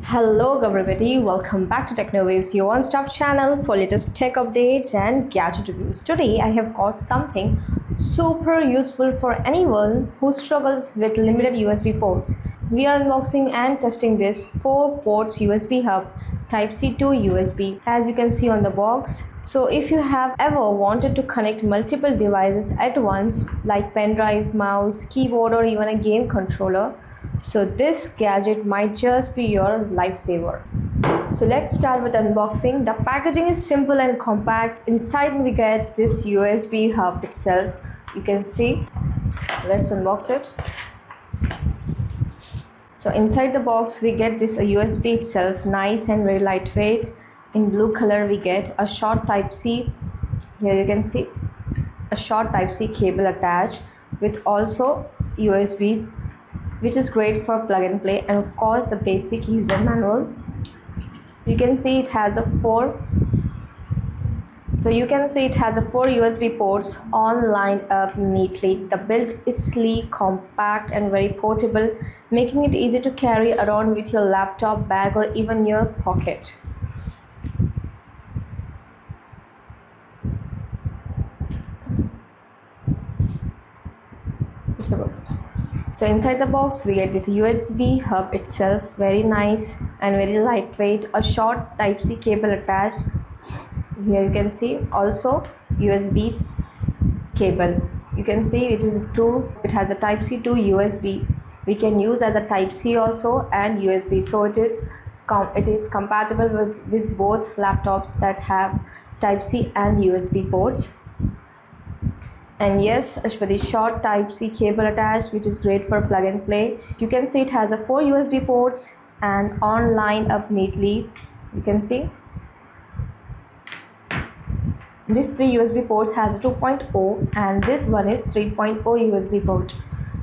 Hello everybody, welcome back to TechnoWaves, your one-stop channel for latest tech updates and gadget reviews. Today I have got something super useful for anyone who struggles with limited USB ports. We are unboxing and testing this 4 ports USB hub Type-C to USB, as you can see on the box. So if you have ever wanted to connect multiple devices at once like pen drive, mouse, keyboard or even a game controller, so this gadget might just be your lifesaver. So let's start with unboxing. The packaging is simple and compact. Inside we get this USB hub itself. You can see. Let's unbox it. So inside the box we get this USB itself, nice and very lightweight. In blue color we get a short Type-C. Here you can see a short Type-C cable attached with also USB, which is great for plug and play, and of course the basic user manual. You can see it has a 4 USB ports all lined up neatly. The build is sleek, compact and very portable, making it easy to carry around with your laptop, bag or even your pocket. So inside the box we get this USB hub itself, very nice and very lightweight, a short Type-C cable attached. Here you can see also USB cable. You can see it has a Type-C to USB. We can use as a Type-C also and USB, so it is compatible with both laptops that have Type-C and USB ports. And yes, a very short Type-C cable attached, which is great for plug and play. You can see it has a 4 USB ports and on line up neatly. You can see this 3 USB ports has a 2.0 and this one is 3.0 USB port.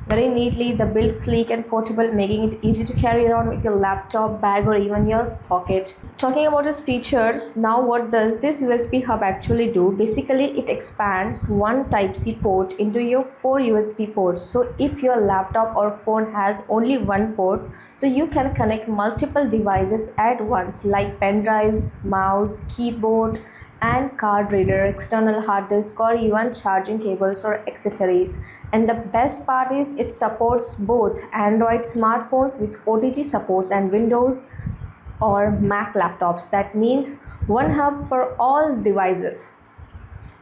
Very neatly, the build sleek and portable, making it easy to carry around with your laptop, bag or even your pocket. Talking about its features, now what does this USB hub actually do? Basically it expands one Type-C port into your 4 USB ports. So if your laptop or phone has only one port, so you can connect multiple devices at once like pen drives, mouse, keyboard and card reader, external hard disk or even charging cables or accessories. And the best part is it supports both Android smartphones with OTG supports and Windows or Mac laptops. That means one hub for all devices.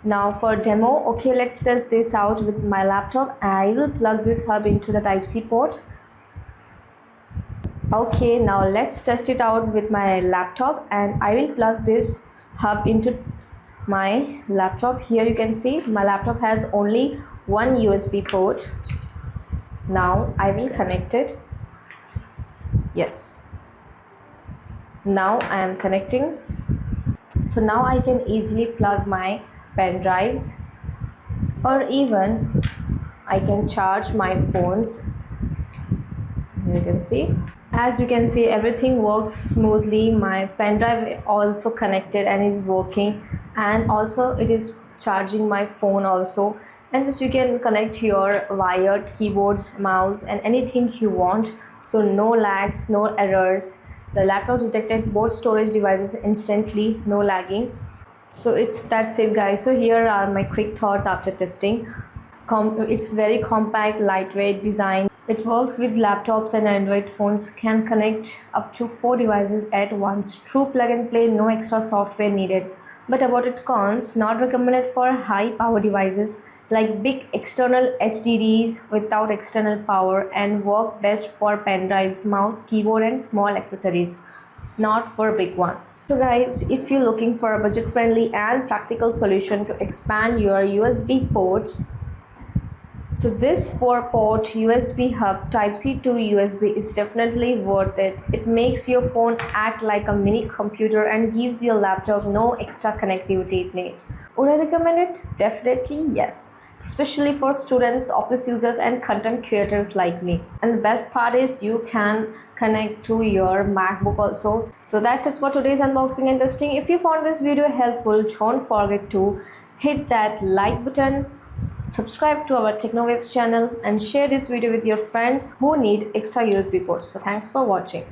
Now for demo, okay, let's test this out with my laptop. I will plug this hub into the Type-C port. Okay, now let's test it out with my laptop and I will plug this hub into my laptop. Here you can see my laptop has only one USB port. Now I will connect it. Yes, now I am connecting. So now I can easily plug my pen drives or even I can charge my phones. You can see, as you can see, everything works smoothly. My pen drive also connected and is working, and also it is charging my phone also. And this you can connect your wired keyboards, mouse and anything you want. So no lags, no errors. The laptop detected both storage devices instantly, no lagging. So that's it guys. So here are my quick thoughts after testing. It's very compact, lightweight design. It works with laptops and Android phones, can connect up to 4 devices at once. True plug and play, no extra software needed. But about its cons, not recommended for high power devices like big external HDDs without external power, and work best for pen drives, mouse, keyboard and small accessories, not for big one. So guys, if you're looking for a budget friendly and practical solution to expand your USB ports, so this 4-port USB hub Type-C to USB is definitely worth it. It makes your phone act like a mini computer and gives your laptop no extra connectivity it needs. Would I recommend it? Definitely yes, especially for students, office users and content creators like me. And the best part is you can connect to your MacBook also. So that's it for today's unboxing and testing. If you found this video helpful, don't forget to hit that like button, subscribe to our TechnoWaves channel and share this video with your friends who need extra USB ports. So thanks for watching.